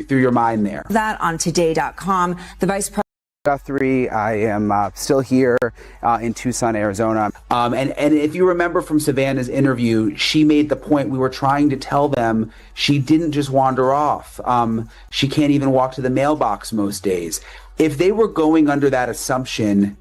through your mind there? That on today.com, the vice president. Guthrie, I am still here in Tucson, Arizona. And if you remember from Savannah's interview, she made the point we were trying to tell them she didn't just wander off. She can't even walk to the mailbox most days. If they were going under that assumption,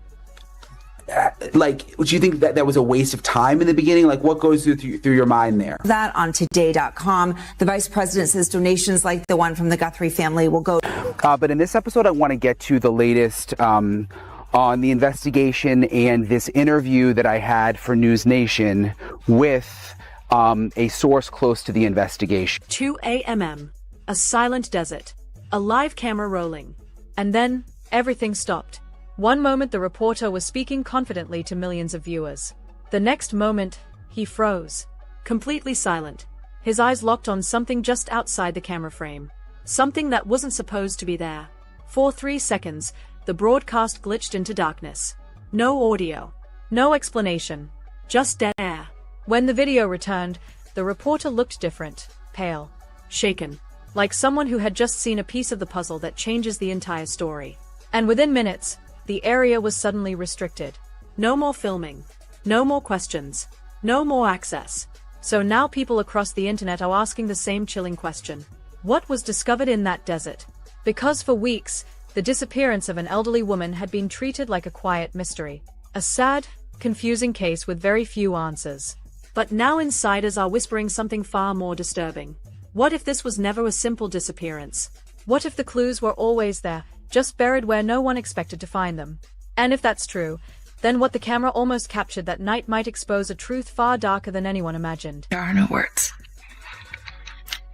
would you think that that was a waste of time in the beginning? Like, what goes through your mind there? That on today.com, the vice president says donations like the one from the Guthrie family will go. But in this episode, I want to get to the latest on the investigation and this interview that I had for News Nation with a source close to the investigation. 2 a.m., a silent desert, a live camera rolling, and then everything stopped. One moment the reporter was speaking confidently to millions of viewers. The next moment, he froze. Completely silent. His eyes locked on something just outside the camera frame. Something that wasn't supposed to be there. For 3 seconds, the broadcast glitched into darkness. No audio. No explanation. Just dead air. When the video returned, the reporter looked different. Pale. Shaken. Like someone who had just seen a piece of the puzzle that changes the entire story. And within minutes, the area was suddenly restricted. No more filming. No more questions. No more access. So now people across the internet are asking the same chilling question. What was discovered in that desert? Because for weeks, the disappearance of an elderly woman had been treated like a quiet mystery. A sad, confusing case with very few answers. But now insiders are whispering something far more disturbing. What if this was never a simple disappearance? What if the clues were always there, just buried where no one expected to find them? And if that's true, then what the camera almost captured that night might expose a truth far darker than anyone imagined. There are no words.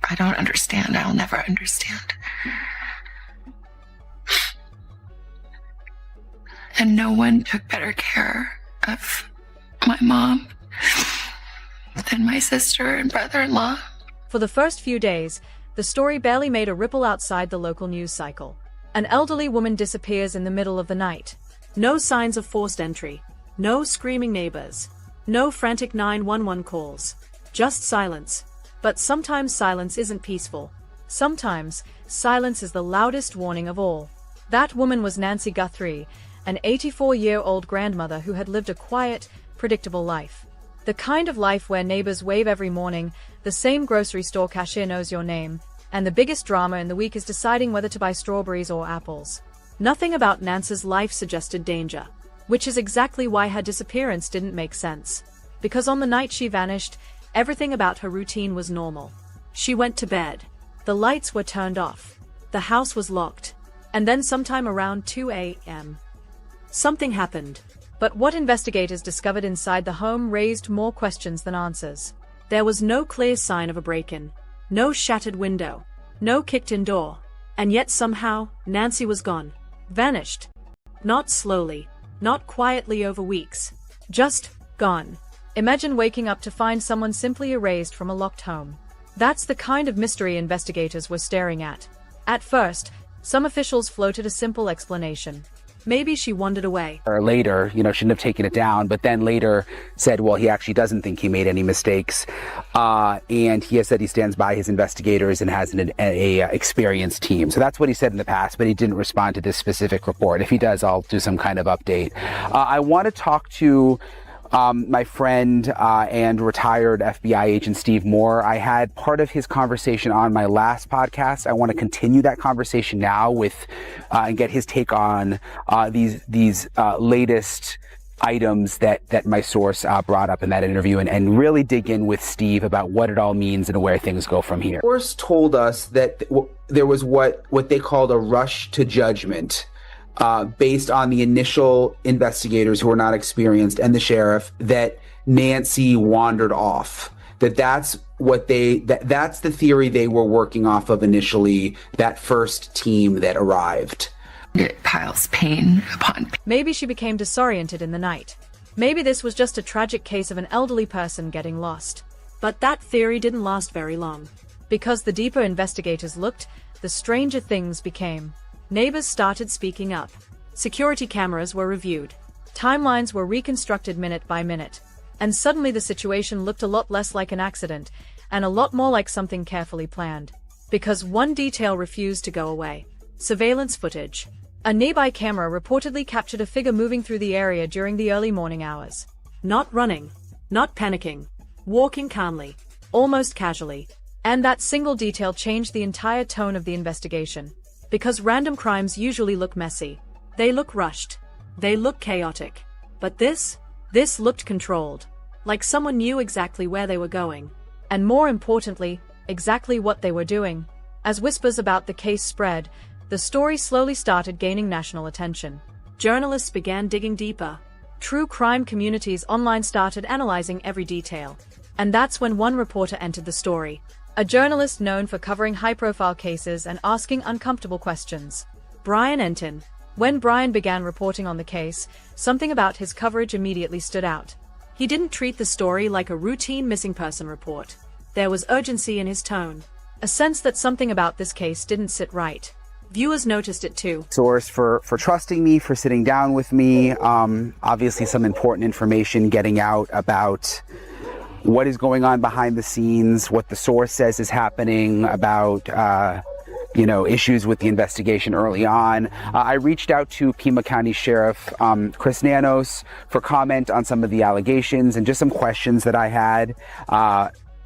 I don't understand. I'll never understand. And no one took better care of my mom than my sister and brother-in-law. For the first few days, the story barely made a ripple outside the local news cycle. An elderly woman disappears in the middle of the night. No signs of forced entry. No screaming neighbors. No frantic 911 calls. Just silence. But sometimes silence isn't peaceful. Sometimes, silence is the loudest warning of all. That woman was Nancy Guthrie, an 84-year-old grandmother who had lived a quiet, predictable life. The kind of life where neighbors wave every morning, the same grocery store cashier knows your name, and the biggest drama in the week is deciding whether to buy strawberries or apples. Nothing about Nancy's life suggested danger, which is exactly why her disappearance didn't make sense. Because on the night she vanished, everything about her routine was normal. She went to bed. The lights were turned off. The house was locked. And then sometime around 2 a.m., something happened. But what investigators discovered inside the home raised more questions than answers. There was no clear sign of a break-in. No shattered window. No kicked-in door. And yet somehow, Nancy was gone. Vanished. Not slowly. Not quietly over weeks. Just gone. Imagine waking up to find someone simply erased from a locked home. That's the kind of mystery investigators were staring at. At first, some officials floated a simple explanation. Maybe she wandered away. Or later, shouldn't have taken it down, but then later said, well, he actually doesn't think he made any mistakes. And he has said he stands by his investigators and has an experienced team. So that's what he said in the past, but he didn't respond to this specific report. If he does, I'll do some kind of update. I want to talk to my friend and retired FBI agent Steve Moore. I had part of his conversation on my last podcast. I want to continue that conversation now with and get his take on these latest items that my source brought up in that interview and really dig in with Steve about what it all means and where things go from here. Source told us that there was what they called a rush to judgment. Based on the initial investigators who were not experienced and the sheriff, that Nancy wandered off. That's the theory they were working off of initially, that first team that arrived. It piles pain upon pain. Maybe she became disoriented in the night. Maybe this was just a tragic case of an elderly person getting lost. But that theory didn't last very long. Because the deeper investigators looked, the stranger things became. Neighbors started speaking up. Security cameras were reviewed. Timelines were reconstructed minute by minute. And suddenly the situation looked a lot less like an accident, and a lot more like something carefully planned. because one detail refused to go away. Surveillance footage. A nearby camera reportedly captured a figure moving through the area during the early morning hours. Not running, not panicking, walking calmly, almost casually. And that single detail changed the entire tone of the investigation. Because random crimes usually look messy. They look rushed. They look chaotic. But this looked controlled. Like someone knew exactly where they were going. And more importantly, exactly what they were doing. As whispers about the case spread, the story slowly started gaining national attention. Journalists began digging deeper. True crime communities online started analyzing every detail. And that's when one reporter entered the story. A journalist known for covering high-profile cases and asking uncomfortable questions. Brian Entin. When Brian began reporting on the case, something about his coverage immediately stood out. He didn't treat the story like a routine missing person report. There was urgency in his tone. A sense that something about this case didn't sit right. Viewers noticed it too. Source for trusting me, for sitting down with me. Obviously some important information getting out about what is going on behind the scenes, what the source says is happening about, issues with the investigation early on. I reached out to Pima County Sheriff Chris Nanos for comment on some of the allegations and just some questions that I had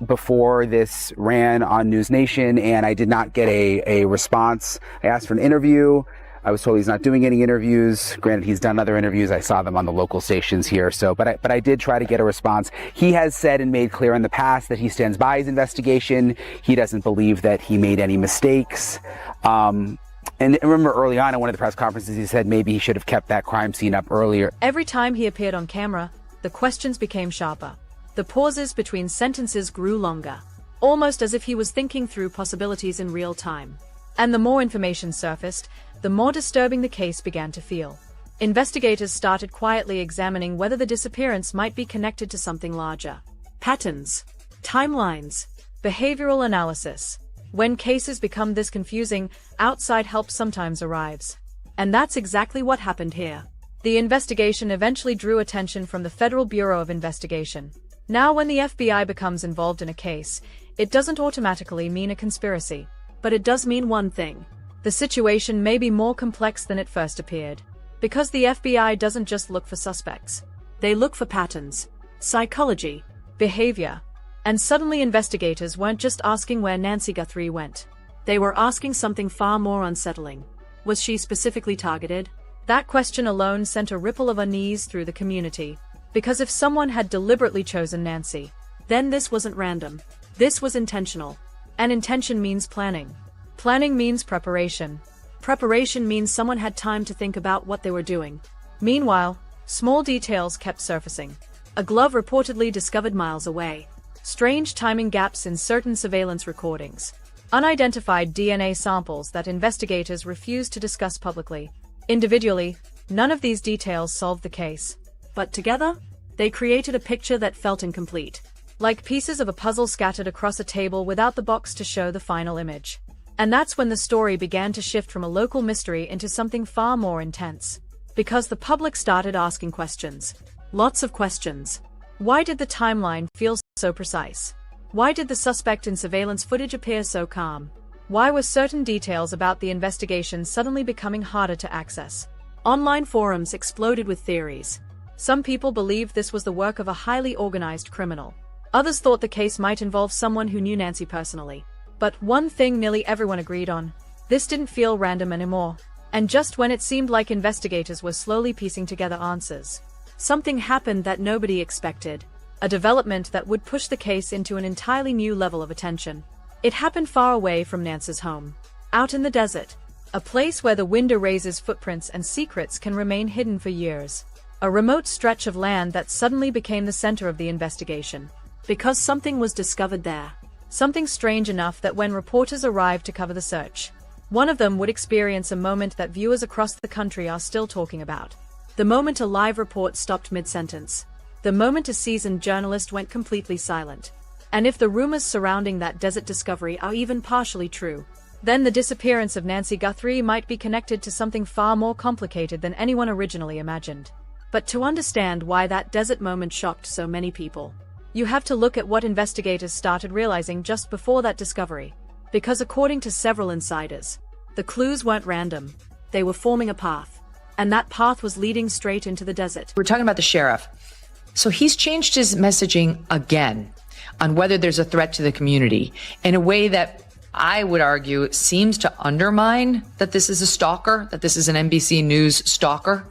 before this ran on News Nation, and I did not get a response. I asked for an interview. I was told he's not doing any interviews. Granted, he's done other interviews. I saw them on the local stations here. But I did try to get a response. He has said and made clear in the past that he stands by his investigation. He doesn't believe that he made any mistakes. And remember early on in one of the press conferences, he said maybe he should have kept that crime scene up earlier. Every time he appeared on camera, the questions became sharper. The pauses between sentences grew longer, almost as if he was thinking through possibilities in real time. And the more information surfaced, the more disturbing the case began to feel. Investigators started quietly examining whether the disappearance might be connected to something larger. Patterns, timelines, behavioral analysis. When cases become this confusing, outside help sometimes arrives. And that's exactly what happened here. The investigation eventually drew attention from the Federal Bureau of Investigation. Now, when the FBI becomes involved in a case, it doesn't automatically mean a conspiracy. But it does mean one thing. The situation may be more complex than it first appeared. Because the FBI doesn't just look for suspects. They look for patterns, psychology, behavior. And suddenly investigators weren't just asking where Nancy Guthrie went. They were asking something far more unsettling. Was she specifically targeted? That question alone sent a ripple of unease through the community. Because if someone had deliberately chosen Nancy, then this wasn't random. This was intentional. And intention means planning. Planning means preparation. Preparation means someone had time to think about what they were doing. Meanwhile, small details kept surfacing. A glove reportedly discovered miles away. Strange timing gaps in certain surveillance recordings. Unidentified DNA samples that investigators refused to discuss publicly. Individually, none of these details solved the case. But together, they created a picture that felt incomplete. Like pieces of a puzzle scattered across a table without the box to show the final image. And that's when the story began to shift from a local mystery into something far more intense. Because the public started asking questions. Lots of questions. Why did the timeline feel so precise? Why did the suspect in surveillance footage appear so calm? Why were certain details about the investigation suddenly becoming harder to access? Online forums exploded with theories. Some people believed this was the work of a highly organized criminal. Others thought the case might involve someone who knew Nancy personally. But one thing nearly everyone agreed on. This didn't feel random anymore. And just when it seemed like investigators were slowly piecing together answers, something happened that nobody expected. A development that would push the case into an entirely new level of attention. It happened far away from Nancy's home. Out in the desert. A place where the wind erases footprints and secrets can remain hidden for years. A remote stretch of land that suddenly became the center of the investigation. Because something was discovered there. Something strange enough that when reporters arrived to cover the search, one of them would experience a moment that viewers across the country are still talking about. The moment a live report stopped mid-sentence. The moment a seasoned journalist went completely silent. And if the rumors surrounding that desert discovery are even partially true, then the disappearance of Nancy Guthrie might be connected to something far more complicated than anyone originally imagined. But to understand why that desert moment shocked so many people, you have to look at what investigators started realizing just before that discovery. Because according to several insiders, the clues weren't random. They were forming a path. And that path was leading straight into the desert. We're talking about the sheriff. So he's changed his messaging again on whether there's a threat to the community in a way that I would argue seems to undermine that this is a stalker, that this is an NBC News stalker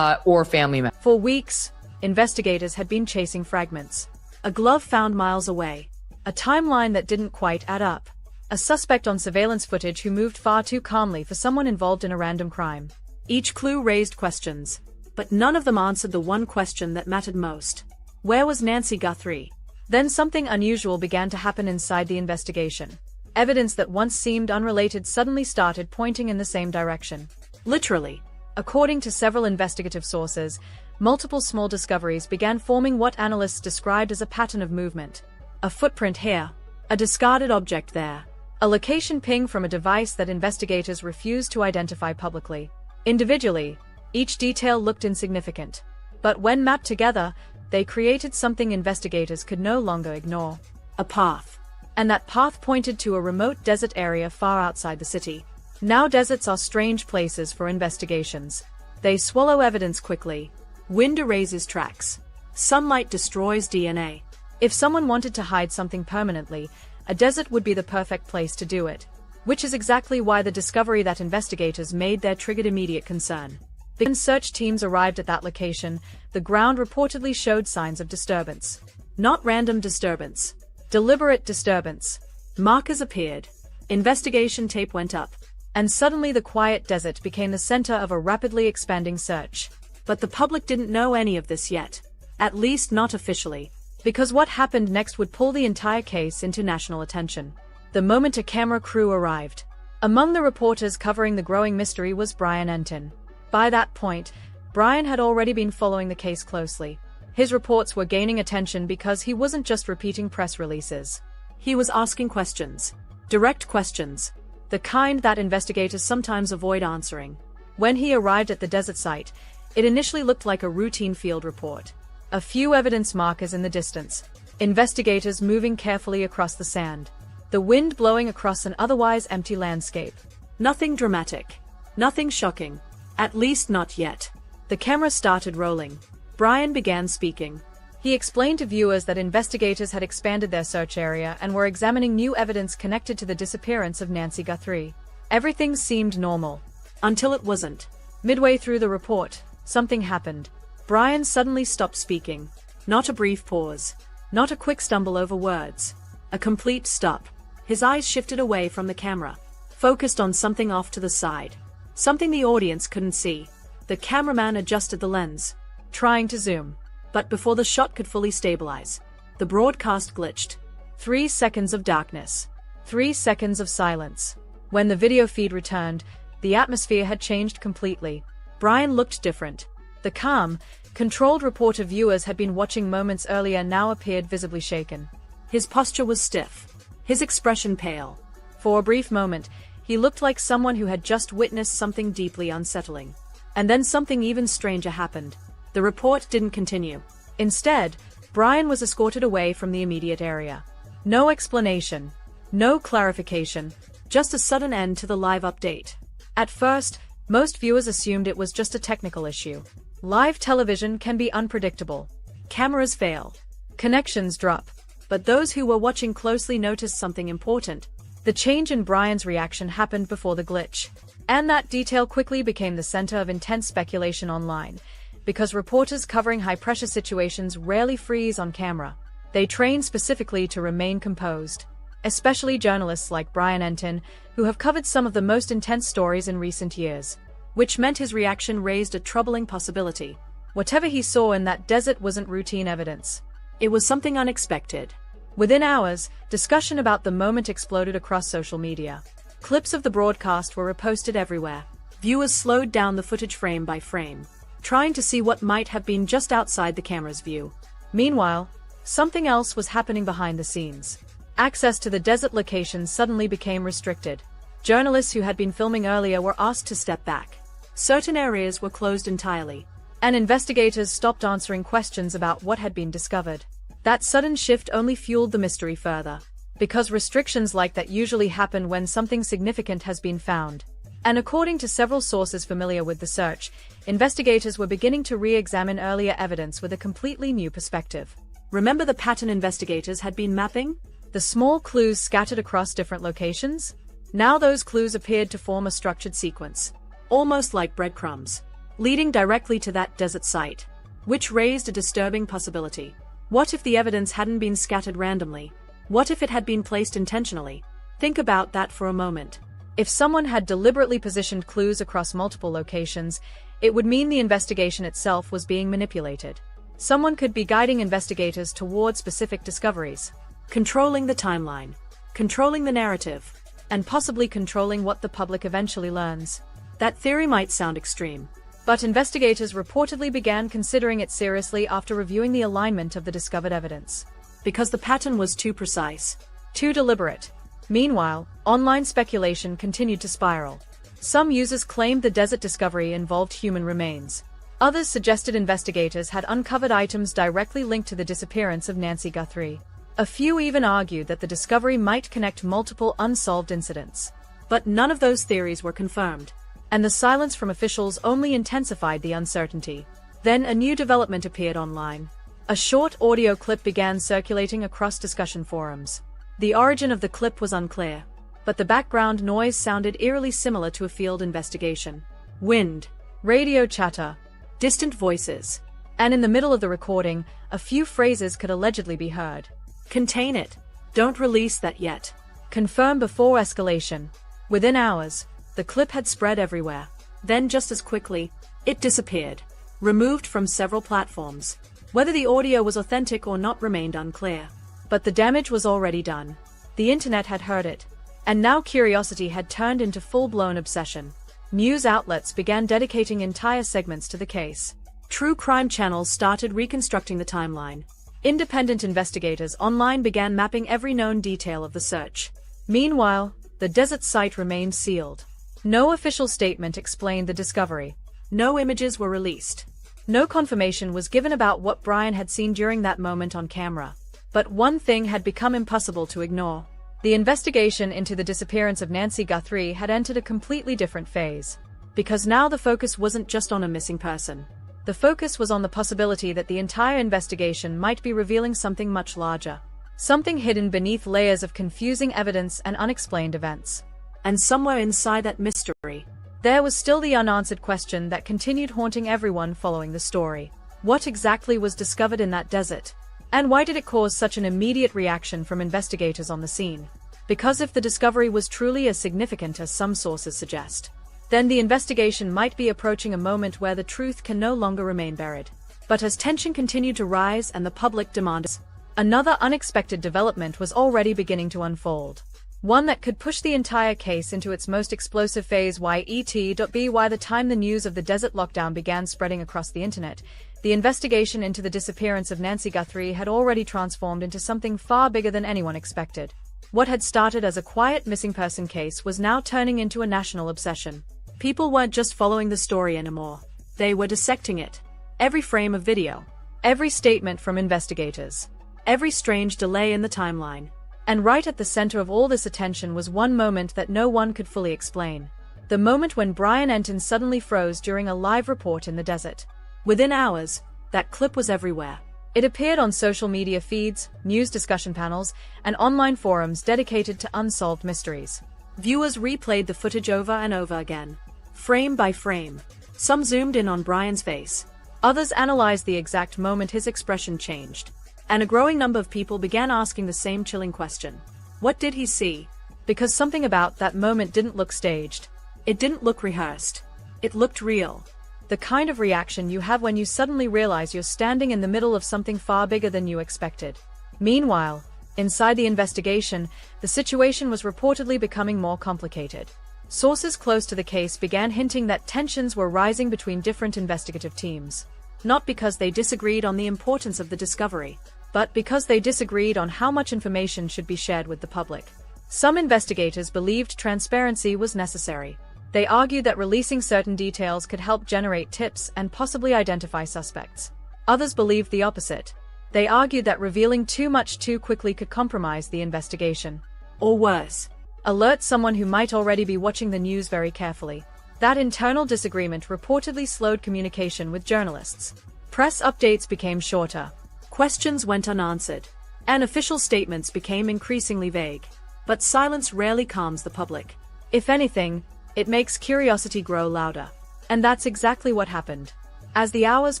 or family member. For weeks, investigators had been chasing fragments. A glove found miles away. A timeline that didn't quite add up. A suspect on surveillance footage who moved far too calmly for someone involved in a random crime. Each clue raised questions, but none of them answered the one question that mattered most. Where was Nancy Guthrie? Then something unusual began to happen inside the investigation. Evidence that once seemed unrelated suddenly started pointing in the same direction. Literally. According to several investigative sources, multiple small discoveries began forming what analysts described as a pattern of movement. A footprint here, a discarded object there, a location ping from a device that investigators refused to identify publicly. Individually, each detail looked insignificant, but when mapped together, they created something investigators could no longer ignore. A path. And that path pointed to a remote desert area far outside the city. Now deserts are strange places for investigations. They swallow evidence quickly. Wind erases tracks. Sunlight destroys DNA. If someone wanted to hide something permanently, a desert would be the perfect place to do it. Which is exactly why the discovery that investigators made there triggered immediate concern. When search teams arrived at that location, the ground reportedly showed signs of disturbance. Not random disturbance. Deliberate disturbance. Markers appeared. Investigation tape went up. And suddenly the quiet desert became the center of a rapidly expanding search. But the public didn't know any of this yet. At least not officially. Because what happened next would pull the entire case into national attention. The moment a camera crew arrived. Among the reporters covering the growing mystery was Brian Entin. By that point, Brian had already been following the case closely. His reports were gaining attention because he wasn't just repeating press releases. He was asking questions. Direct questions. The kind that investigators sometimes avoid answering. When he arrived at the desert site, it initially looked like a routine field report. A few evidence markers in the distance. Investigators moving carefully across the sand. The wind blowing across an otherwise empty landscape. Nothing dramatic. Nothing shocking. At least not yet. The camera started rolling. Brian began speaking. He explained to viewers that investigators had expanded their search area and were examining new evidence connected to the disappearance of Nancy Guthrie. Everything seemed normal. Until it wasn't. Midway through the report, something happened. Brian suddenly stopped speaking. Not a brief pause. Not a quick stumble over words. A complete stop. His eyes shifted away from the camera, focused on something off to the side. Something the audience couldn't see. The cameraman adjusted the lens, trying to zoom. But before the shot could fully stabilize, the broadcast glitched. 3 seconds of darkness. 3 seconds of silence. When the video feed returned, the atmosphere had changed completely. Brian looked different. The calm, controlled reporter viewers had been watching moments earlier now appeared visibly shaken. His posture was stiff. His expression pale. For a brief moment, he looked like someone who had just witnessed something deeply unsettling. And then something even stranger happened. The report didn't continue. Instead, Brian was escorted away from the immediate area. No explanation. No clarification. Just a sudden end to the live update. At first, most viewers assumed it was just a technical issue. Live television can be unpredictable. Cameras fail. Connections drop. But those who were watching closely noticed something important. The change in Brian's reaction happened before the glitch. And that detail quickly became the center of intense speculation online. Because reporters covering high-pressure situations rarely freeze on camera. They train specifically to remain composed. Especially journalists like Brian Entin, who have covered some of the most intense stories in recent years. Which meant his reaction raised a troubling possibility. Whatever he saw in that desert wasn't routine evidence. It was something unexpected. Within hours, discussion about the moment exploded across social media. Clips of the broadcast were reposted everywhere. Viewers slowed down the footage frame by frame, trying to see what might have been just outside the camera's view. Meanwhile, something else was happening behind the scenes. Access to the desert location suddenly became restricted. Journalists who had been filming earlier were asked to step back. Certain areas were closed entirely, and investigators stopped answering questions about what had been discovered. That sudden shift only fueled the mystery further. because restrictions like that usually happen when something significant has been found. And according to several sources familiar with the search, investigators were beginning to re-examine earlier evidence with a completely new perspective. Remember the pattern investigators had been mapping? The small clues scattered across different locations? Now those clues appeared to form a structured sequence, almost like breadcrumbs, leading directly to that desert site, which raised a disturbing possibility. What if the evidence hadn't been scattered randomly? What if it had been placed intentionally? Think about that for a moment. If someone had deliberately positioned clues across multiple locations, it would mean the investigation itself was being manipulated. Someone could be guiding investigators toward specific discoveries, controlling the timeline, controlling the narrative, and possibly controlling what the public eventually learns. That theory might sound extreme, but investigators reportedly began considering it seriously after reviewing the alignment of the discovered evidence. Because the pattern was too precise, too deliberate. Meanwhile, online speculation continued to spiral. Some users claimed the desert discovery involved human remains. Others suggested investigators had uncovered items directly linked to the disappearance of Nancy Guthrie. A few even argued that the discovery might connect multiple unsolved incidents. But none of those theories were confirmed, and the silence from officials only intensified the uncertainty. Then a new development appeared online. A short audio clip began circulating across discussion forums. The origin of the clip was unclear, but the background noise sounded eerily similar to a field investigation. Wind, radio chatter, distant voices, and in the middle of the recording, a few phrases could allegedly be heard. Contain it. Don't release that yet. Confirm before escalation. Within hours, the clip had spread everywhere. Then just as quickly, it disappeared, removed from several platforms. Whether the audio was authentic or not remained unclear. But the damage was already done. The internet had heard it. And now curiosity had turned into full-blown obsession. News outlets began dedicating entire segments to the case. True crime channels started reconstructing the timeline. Independent investigators online began mapping every known detail of the search. Meanwhile, the desert site remained sealed. No official statement explained the discovery. No images were released. No confirmation was given about what Brian had seen during that moment on camera. But one thing had become impossible to ignore. The investigation into the disappearance of Nancy Guthrie had entered a completely different phase. Because now the focus wasn't just on a missing person. The focus was on the possibility that the entire investigation might be revealing something much larger. Something hidden beneath layers of confusing evidence and unexplained events. And somewhere inside that mystery, there was still the unanswered question that continued haunting everyone following the story. What exactly was discovered in that desert? And why did it cause such an immediate reaction from investigators on the scene? Because if the discovery was truly as significant as some sources suggest, then the investigation might be approaching a moment where the truth can no longer remain buried. But as tension continued to rise and the public demanded, another unexpected development was already beginning to unfold. One that could push the entire case into its most explosive phase. By the time the news of the desert lockdown began spreading across the internet, the investigation into the disappearance of Nancy Guthrie had already transformed into something far bigger than anyone expected. What had started as a quiet missing person case was now turning into a national obsession. People weren't just following the story anymore. They were dissecting it. Every frame of video, every statement from investigators, every strange delay in the timeline. And right at the center of all this attention was one moment that no one could fully explain. The moment when Brian Entin suddenly froze during a live report in the desert. Within hours, that clip was everywhere. It appeared on social media feeds, news discussion panels, and online forums dedicated to unsolved mysteries. Viewers replayed the footage over and over again, frame by frame. Some zoomed in on Brian's face. Others analyzed the exact moment his expression changed. And a growing number of people began asking the same chilling question. What did he see? Because something about that moment didn't look staged. It didn't look rehearsed. It looked real. The kind of reaction you have when you suddenly realize you're standing in the middle of something far bigger than you expected. Meanwhile, inside the investigation, the situation was reportedly becoming more complicated. Sources close to the case began hinting that tensions were rising between different investigative teams. Not because they disagreed on the importance of the discovery, but because they disagreed on how much information should be shared with the public. Some investigators believed transparency was necessary. They argued that releasing certain details could help generate tips and possibly identify suspects. Others believed the opposite, They argued that revealing too much too quickly could compromise the investigation. Or worse, alert someone who might already be watching the news very carefully. That internal disagreement reportedly slowed communication with journalists. Press updates became shorter. Questions went unanswered. And official statements became increasingly vague. But silence rarely calms the public. If anything, it makes curiosity grow louder. And that's exactly what happened. As the hours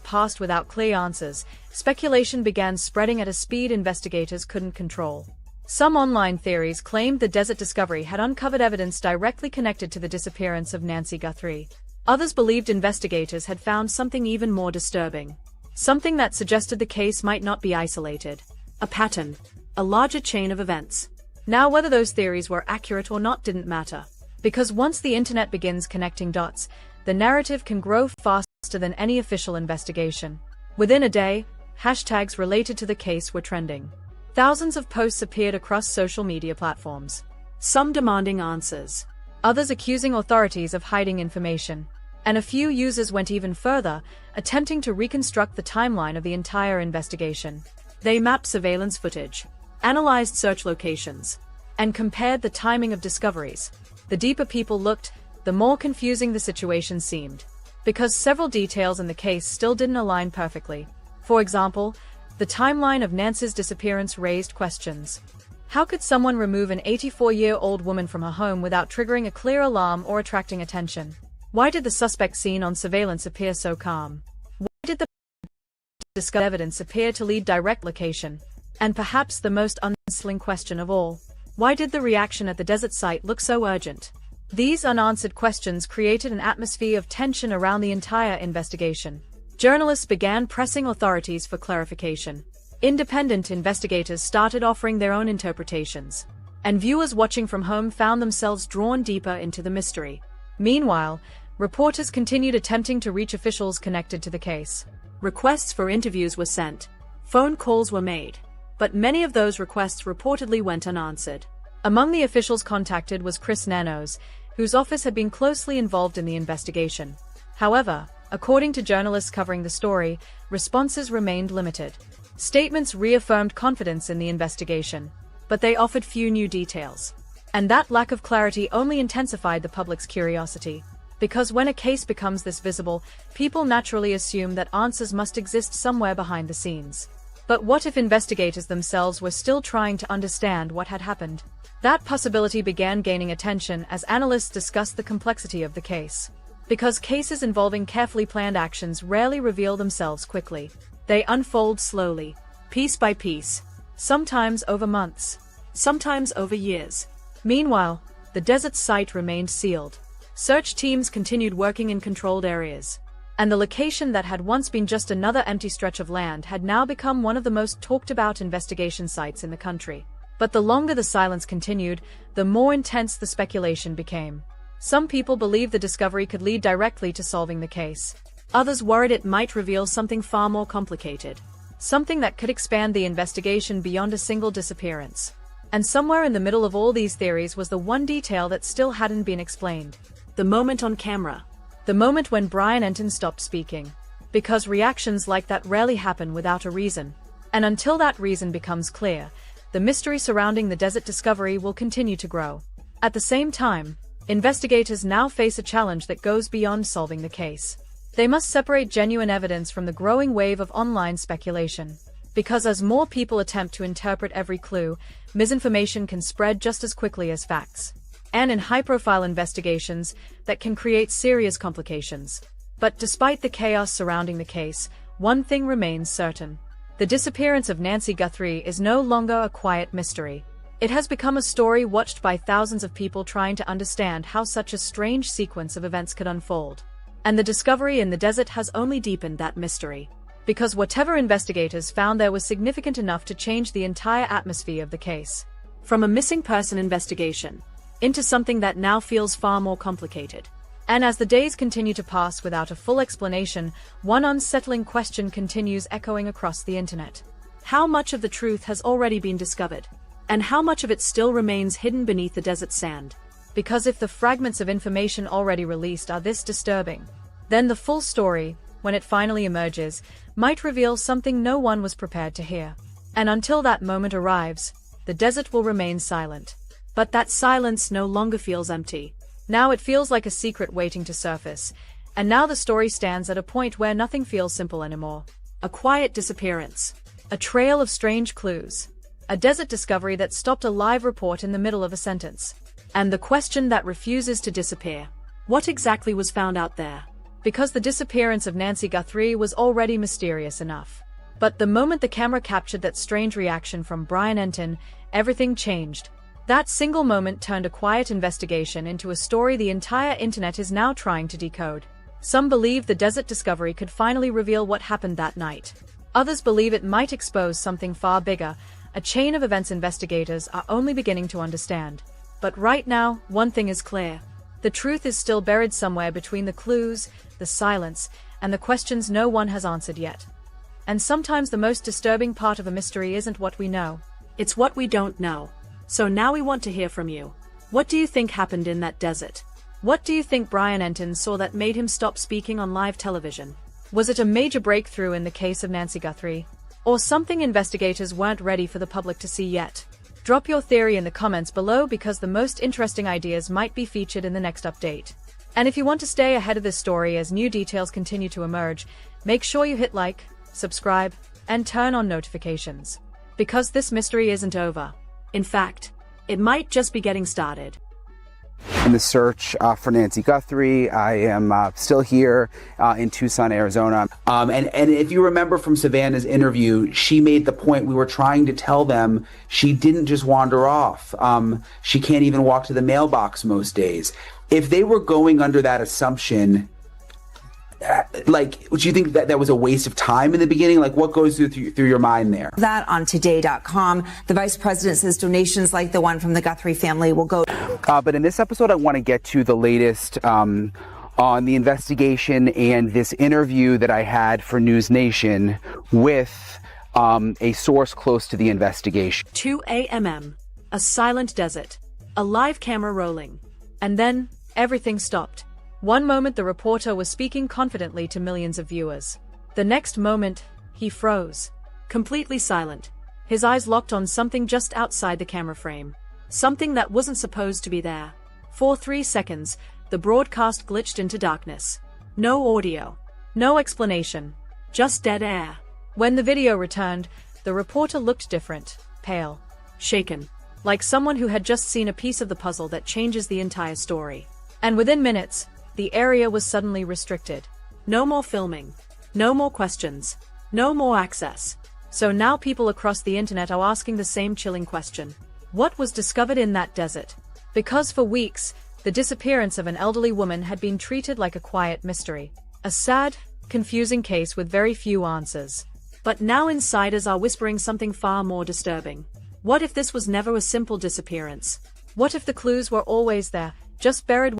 passed without clear answers, speculation began spreading at a speed investigators couldn't control. Some online theories claimed the desert discovery had uncovered evidence directly connected to the disappearance of Nancy Guthrie. Others believed investigators had found something even more disturbing. Something that suggested the case might not be isolated. A pattern. A larger chain of events. Now, whether those theories were accurate or not didn't matter. Because once the internet begins connecting dots, the narrative can grow faster than any official investigation. Within a day, hashtags related to the case were trending. Thousands of posts appeared across social media platforms. Some demanding answers. Others accusing authorities of hiding information. And a few users went even further, attempting to reconstruct the timeline of the entire investigation. They mapped surveillance footage, analyzed search locations, and compared the timing of discoveries. The deeper people looked, the more confusing the situation seemed. Because several details in the case still didn't align perfectly. For example, the timeline of Nancy's disappearance raised questions. How could someone remove an 84-year-old woman from her home without triggering a clear alarm or attracting attention? Why did the suspect seen on surveillance appear so calm? Why did the discovered evidence appear to lead direct location? And perhaps the most unsettling question of all, why did the reaction at the desert site look so urgent? These unanswered questions created an atmosphere of tension around the entire investigation. Journalists began pressing authorities for clarification. Independent investigators started offering their own interpretations. And viewers watching from home found themselves drawn deeper into the mystery. Meanwhile, reporters continued attempting to reach officials connected to the case. Requests for interviews were sent. Phone calls were made. But many of those requests reportedly went unanswered. Among the officials contacted was Chris Nanos, whose office had been closely involved in the investigation. However, according to journalists covering the story, responses remained limited. Statements reaffirmed confidence in the investigation, but they offered few new details. And that lack of clarity only intensified the public's curiosity. Because when a case becomes this visible, people naturally assume that answers must exist somewhere behind the scenes. But what if investigators themselves were still trying to understand what had happened? That possibility began gaining attention as analysts discussed the complexity of the case. Because cases involving carefully planned actions rarely reveal themselves quickly. They unfold slowly, piece by piece, sometimes over months, sometimes over years. Meanwhile, the desert site remained sealed. Search teams continued working in controlled areas. And the location that had once been just another empty stretch of land had now become one of the most talked about investigation sites in the country. But the longer the silence continued, the more intense the speculation became. Some people believed the discovery could lead directly to solving the case. Others worried it might reveal something far more complicated. Something that could expand the investigation beyond a single disappearance. And somewhere in the middle of all these theories was the one detail that still hadn't been explained. The moment on camera. The moment when Brian Entin stopped speaking. Because reactions like that rarely happen without a reason. And until that reason becomes clear, the mystery surrounding the desert discovery will continue to grow. At the same time, investigators now face a challenge that goes beyond solving the case. They must separate genuine evidence from the growing wave of online speculation. Because as more people attempt to interpret every clue, misinformation can spread just as quickly as facts. And in high-profile investigations, that can create serious complications. But despite the chaos surrounding the case, one thing remains certain. The disappearance of Nancy Guthrie is no longer a quiet mystery. It has become a story watched by thousands of people trying to understand how such a strange sequence of events could unfold. And the discovery in the desert has only deepened that mystery. Because whatever investigators found there was significant enough to change the entire atmosphere of the case. From a missing person investigation, into something that now feels far more complicated. And as the days continue to pass without a full explanation, one unsettling question continues echoing across the internet. How much of the truth has already been discovered? And how much of it still remains hidden beneath the desert sand? Because if the fragments of information already released are this disturbing, then the full story, when it finally emerges, might reveal something no one was prepared to hear. And until that moment arrives, the desert will remain silent. But that silence no longer feels empty. Now it feels like a secret waiting to surface. And now the story stands at a point where nothing feels simple anymore. A quiet disappearance. A trail of strange clues. A desert discovery that stopped a live report in the middle of a sentence. And the question that refuses to disappear. What exactly was found out there? Because the disappearance of Nancy Guthrie was already mysterious enough. But the moment the camera captured that strange reaction from Brian Entin, everything changed. That single moment turned a quiet investigation into a story the entire internet is now trying to decode. Some believe the desert discovery could finally reveal what happened that night. Others believe it might expose something far bigger, a chain of events investigators are only beginning to understand. But right now, one thing is clear. The truth is still buried somewhere between the clues, the silence, and the questions no one has answered yet. And sometimes the most disturbing part of a mystery isn't what we know. It's what we don't know. So now we want to hear from you. What do you think happened in that desert? What do you think Brian Entin saw that made him stop speaking on live television? Was it a major breakthrough in the case of Nancy Guthrie? Or something investigators weren't ready for the public to see yet? Drop your theory in the comments below because the most interesting ideas might be featured in the next update. And if you want to stay ahead of this story as new details continue to emerge, make sure you hit like, subscribe, and turn on notifications. Because this mystery isn't over. In fact, it might just be getting started. In the search for Nancy Guthrie, I am still here in Tucson, Arizona. And if you remember from Savannah's interview, she made the point we were trying to tell them she didn't just wander off. She can't even walk to the mailbox most days. If they were going under that assumption, would you think that that was a waste of time in the beginning? Like, what goes through your mind there? That on today.com. The vice president says donations like the one from the Guthrie family will go. But in this episode, I want to get to the latest on the investigation and this interview that I had for News Nation with a source close to the investigation. 2 a.m. A silent desert. A live camera rolling. And then, everything stopped. One moment the reporter was speaking confidently to millions of viewers. The next moment, he froze. Completely silent. His eyes locked on something just outside the camera frame. Something that wasn't supposed to be there. For 3 seconds, the broadcast glitched into darkness. No audio. No explanation. Just dead air. When the video returned, the reporter looked different. Pale. Shaken. Like someone who had just seen a piece of the puzzle that changes the entire story. And within minutes, the area was suddenly restricted. No more filming. No more questions. No more access. So now people across the internet are asking the same chilling question. What was discovered in that desert? Because for weeks, the disappearance of an elderly woman had been treated like a quiet mystery. A sad, confusing case with very few answers. But now insiders are whispering something far more disturbing. What if this was never a simple disappearance? What if the clues were always there, just buried